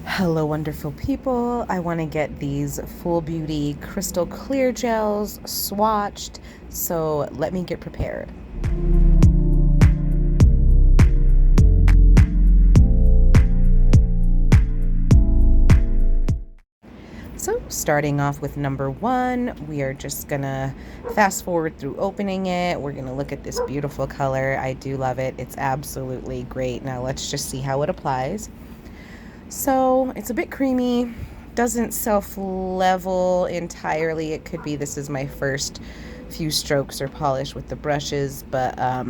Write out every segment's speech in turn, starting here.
Hello, wonderful people. I want to get these Full Beauty crystal clear gels swatched, so let me get prepared. So starting off with number one, we are just gonna fast forward through opening it. We're gonna look at this beautiful color. I do love it. It's absolutely great. Now let's just see how it applies. So it's a bit creamy, doesn't self-level entirely. It could be this is my first few strokes or polish with the brushes, but I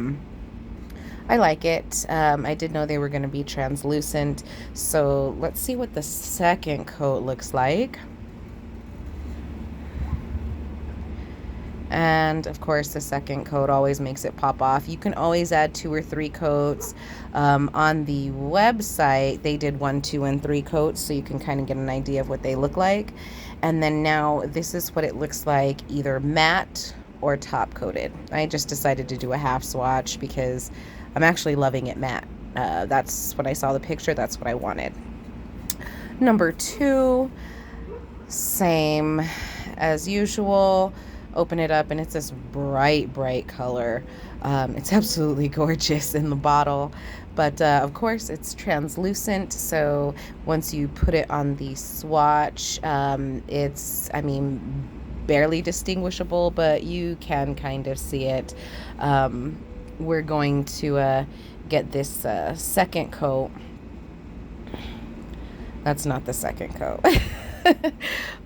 like it. I did know they were going to be translucent, so let's see what the second coat looks like. And of course, the second coat always makes it pop off. You can always add 2 or 3 coats. On the website, they did 1, 2, and 3 coats, so you can kind of get an idea of what they look like. And then now this is what it looks like, either matte or top coated. I just decided to do a half swatch because I'm actually loving it matte. That's when I saw the picture, that's what I wanted. Number 2, same as usual. Open it up and it's this bright color. It's absolutely gorgeous in the bottle, but of course it's translucent, so once you put it on the swatch, it's, I mean, barely distinguishable, but you can kind of see it. We're going to get this second coat. That's not the second coat.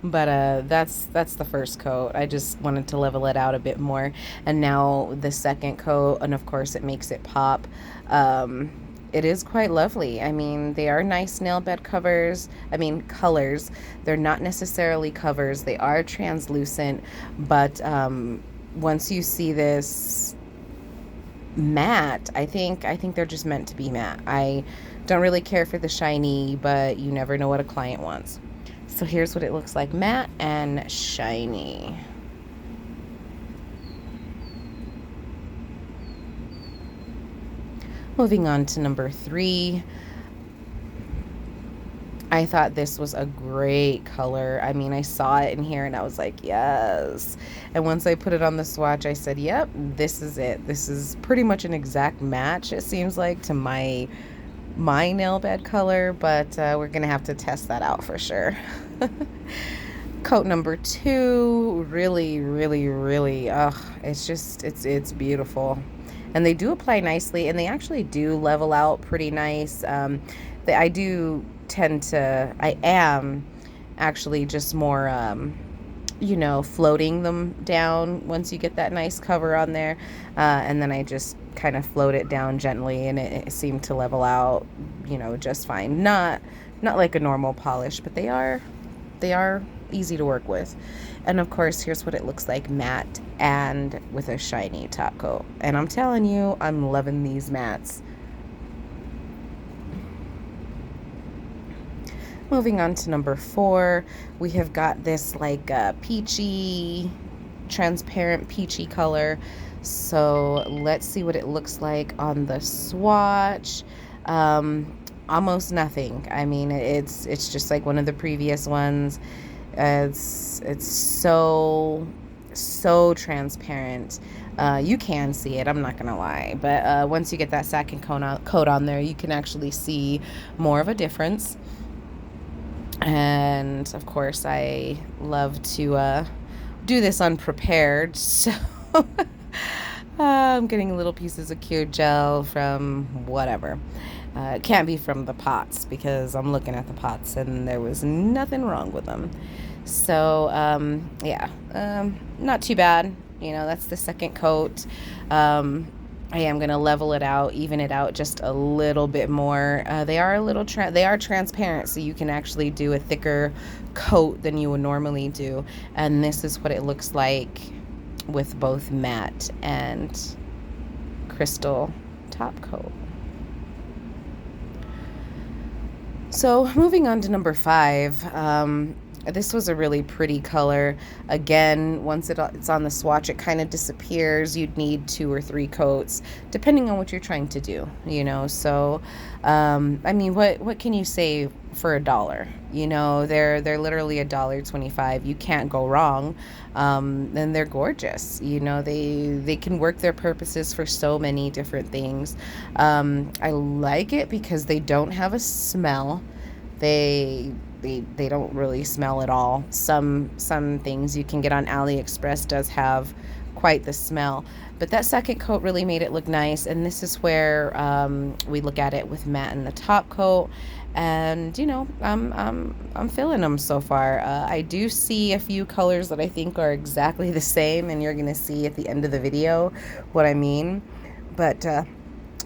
But that's the first coat. I just wanted to level it out a bit more, and now the second coat, and of course it makes it pop. It is quite lovely. I mean, they are nice nail bed covers. I mean, colors. They're not necessarily covers. They are translucent, but once you see this matte, I think they're just meant to be matte. I don't really care for the shiny, but you never know what a client wants. So here's what it looks like, matte and shiny. Moving on to number 3. I thought this was a great color. I mean, I saw it in here and I was like, yes. And once I put it on the swatch, I said, yep, this is it. This is pretty much an exact match, it seems like, to my nail bed color, but we're gonna have to test that out for sure. Coat number 2, really, it's beautiful, and they do apply nicely, and they actually do level out pretty nice. I am actually just more floating them down once you get that nice cover on there, and then I just kind of float it down gently, and it seemed to level out, just fine. Not like a normal polish, but they are easy to work with. And of course, here's what it looks like matte and with a shiny top coat. And I'm telling you, I'm loving these mattes. Moving on to number 4, we have got this like peachy, transparent peachy color. So let's see what it looks like on the swatch. Almost nothing. I mean, it's just like one of the previous ones. It's so transparent. You can see it, I'm not gonna lie, but once you get that second coat on there, you can actually see more of a difference. And of course, I love to do this unprepared, so I'm getting little pieces of cured gel from whatever. It can't be from the pots because I'm looking at the pots and there was nothing wrong with them. So yeah, not too bad. That's the second coat. I am going to level it out, even it out just a little bit more. They are transparent, so you can actually do a thicker coat than you would normally do. And this is what it looks like with both matte and crystal top coat. So moving on to number 5, this was a really pretty color. Again, once it's on the swatch, it kind of disappears. You'd need 2 or 3 coats, depending on what you're trying to do, So, I mean, what can you say for $1. You know, they're literally $1.25. You can't go wrong. And they're gorgeous. You know, they can work their purposes for so many different things. I like it because they don't have a smell. They don't really smell at all. Some things you can get on AliExpress does have quite the smell, but that second coat really made it look nice. And this is where we look at it with matte in the top coat. And you know, I'm feeling them so far. I do see a few colors that I think are exactly the same, and you're gonna see at the end of the video what I mean. But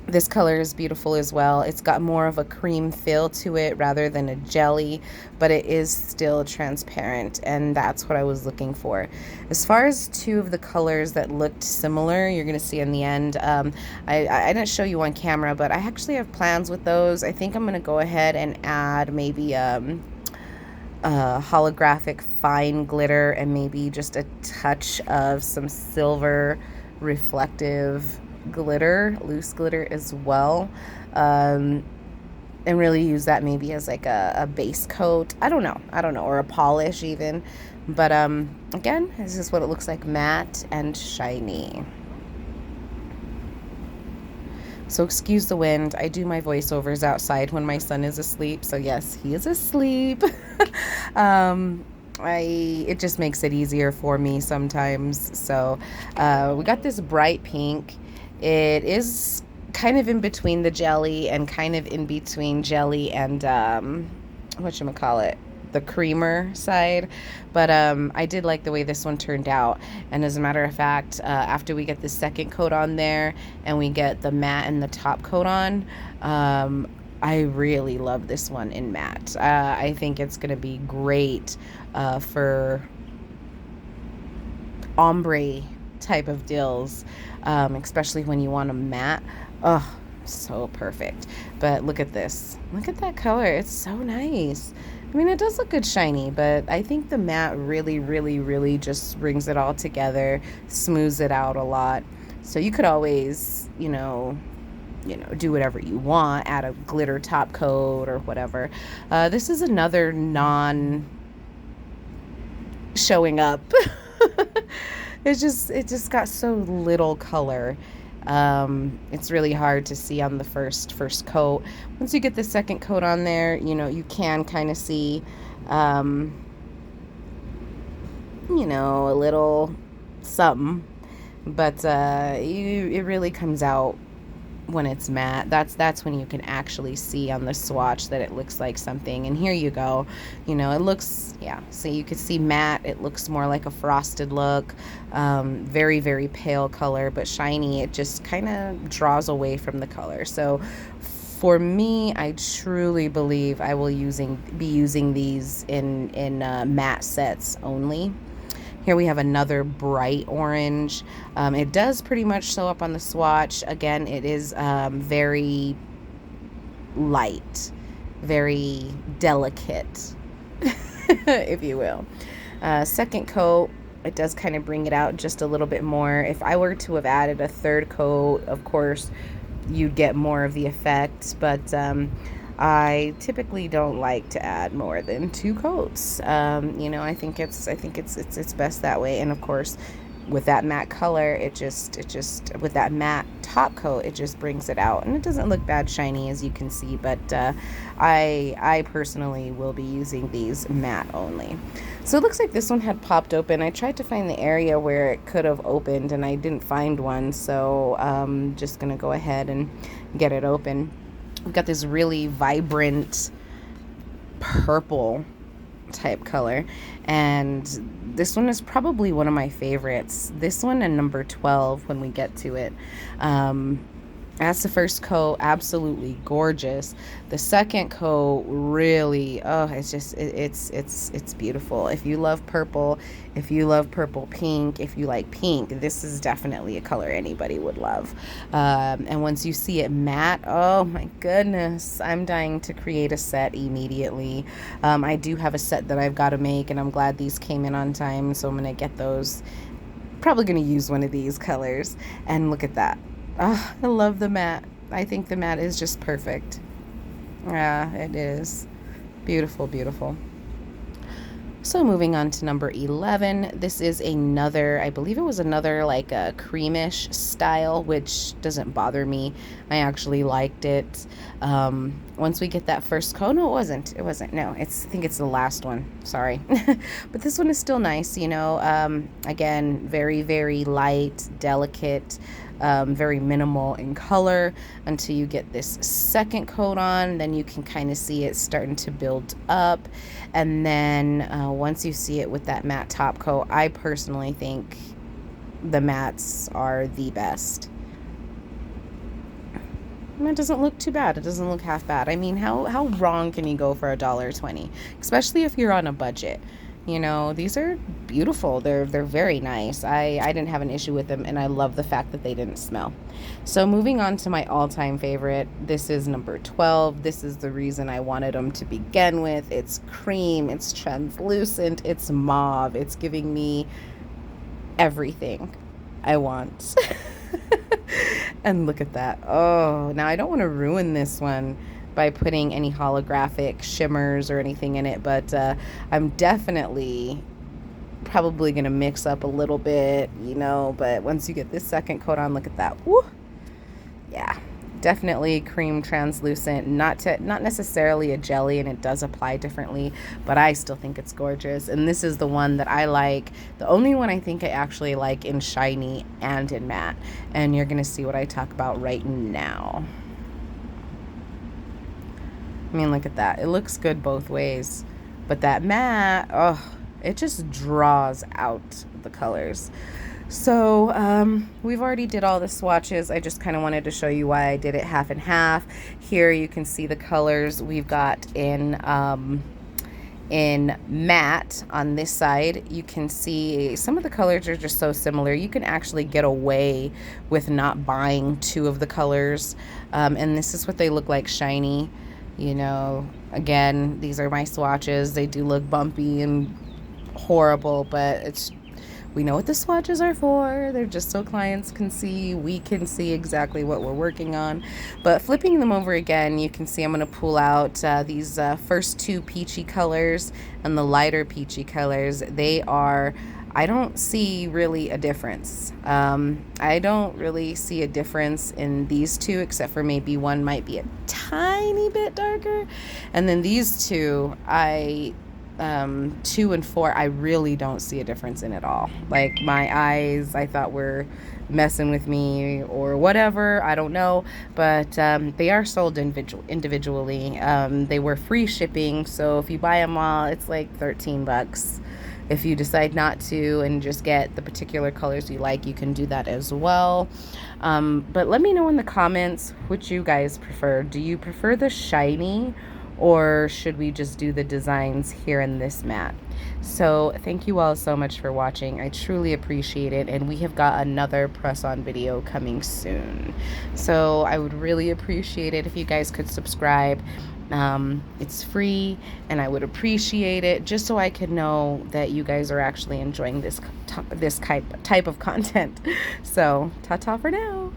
this color is beautiful as well. It's got more of a cream feel to it rather than a jelly, but it is still transparent, and that's what I was looking for. As far as two of the colors that looked similar, you're going to see in the end. I didn't show you on camera, but I actually have plans with those. I think I'm going to go ahead and add maybe holographic fine glitter and maybe just a touch of some silver reflective glitter, loose glitter as well, and really use that maybe as like a base coat. I don't know, or a polish even. But again, this is what it looks like, matte and shiny. So excuse the wind. I do my voiceovers outside when my son is asleep, so yes, he is asleep. It just makes it easier for me sometimes. So we got this bright pink. It is kind of in between the jelly and kind of in between jelly and whatchamacallit, the creamer side. But I did like the way this one turned out. And as a matter of fact, after we get the second coat on there and we get the matte and the top coat on, I really love this one in matte. I think it's going to be great for ombre type of deals, especially when you want a matte. Oh, so perfect. But look at this. Look at that color. It's so nice. I mean, it does look good shiny, but I think the matte really, really, really just brings it all together, smooths it out a lot. So you could always, you know, do whatever you want, add a glitter top coat or whatever. This is another non showing up. It just got so little color. It's really hard to see on the first coat. Once you get the second coat on there, you know, you can kind of see, you know, a little something, but it really comes out when it's matte. That's when you can actually see on the swatch that it looks like something. And here you go, you know, it looks, yeah, so you could see matte, it looks more like a frosted look, very, very pale color, but shiny. It just kind of draws away from the color. So for me, I truly believe I will be using these in matte sets only. Here we have another bright orange. It does pretty much show up on the swatch. Again, it is very light, very delicate, if you will. Second coat, it does kind of bring it out just a little bit more. If I were to have added a third coat, of course, you'd get more of the effect, but I typically don't like to add more than 2 coats. You know, I think it's best that way. And of course, with that matte color, it just with that matte top coat, it just brings it out, and it doesn't look bad shiny, as you can see. But I personally will be using these matte only. So it looks like this one had popped open. I tried to find the area where it could have opened, and I didn't find one. So I'm just gonna go ahead and get it open. We've got this really vibrant purple type color, and this one is probably one of my favorites. This one and number 12 when we get to it. That's the first coat, absolutely gorgeous. The second coat really, oh, it's just, it's beautiful. If you love purple, if you love purple pink, if you like pink, this is definitely a color anybody would love. And once you see it matte, oh my goodness, I'm dying to create a set immediately. I do have a set that I've got to make, and I'm glad these came in on time, so I'm gonna get those. Probably gonna use one of these colors. And look at that. Oh, I love the matte. I think the matte is just perfect. Yeah, it is. Beautiful, beautiful. So moving on to number 11, this is another, I believe it was another like a creamish style, which doesn't bother me. I actually liked it. Once we get that first coat, no, it wasn't, no, I think it's the last one, sorry. But this one is still nice, you know, again, very, very light, delicate, very minimal in color until you get this second coat on. Then you can kind of see it starting to build up, and then once you see it with that matte top coat, I personally think the mattes are the best. And it doesn't look too bad. It doesn't look half bad. I mean, how wrong can you go for $1.20, especially if you're on a budget? You know, these are beautiful. They're very nice. I didn't have an issue with them, and I love the fact that they didn't smell. So moving on to my all-time favorite, this is number 12. This is the reason I wanted them to begin with. It's cream, it's translucent, it's mauve. It's giving me everything I want. And look at that. Oh, now I don't want to ruin this one by putting any holographic shimmers or anything in it, but I'm definitely probably gonna mix up a little bit, you know, but once you get this second coat on, look at that. Woo! Yeah, definitely cream translucent, not necessarily a jelly, and it does apply differently, but I still think it's gorgeous. And this is the one that I like, the only one I think I actually like in shiny and in matte, and you're gonna see what I talk about right now. I mean, look at that. It looks good both ways. But that matte, oh, it just draws out the colors. So we've already did all the swatches. I just kind of wanted to show you why I did it half and half. Here you can see the colors we've got in matte on this side. You can see some of the colors are just so similar. You can actually get away with not buying two of the colors. And this is what they look like shiny. You know, again, these are my swatches. They do look bumpy and horrible, but we know what the swatches are for. They're just so clients can see, we can see exactly what we're working on. But flipping them over again, you can see I'm going to pull out these first two peachy colors and the lighter peachy colors. They are, I don't see really a difference. I don't really see a difference in these two, except for maybe one might be a tiny bit darker. And then these two, 2 and 4, I really don't see a difference in at all. Like my eyes, I thought were messing with me or whatever, I don't know, but they are sold individually. They were free shipping, so if you buy them all, it's like 13 bucks. If you decide not to and just get the particular colors you like, you can do that as well. But let me know in the comments which you guys prefer. Do you prefer the shiny, or should we just do the designs here in this matte? So thank you all so much for watching. I truly appreciate it, and we have got another press-on video coming soon. So I would really appreciate it if you guys could subscribe. It's free, and I would appreciate it just so I could know that you guys are actually enjoying this type of content. So ta-ta for now.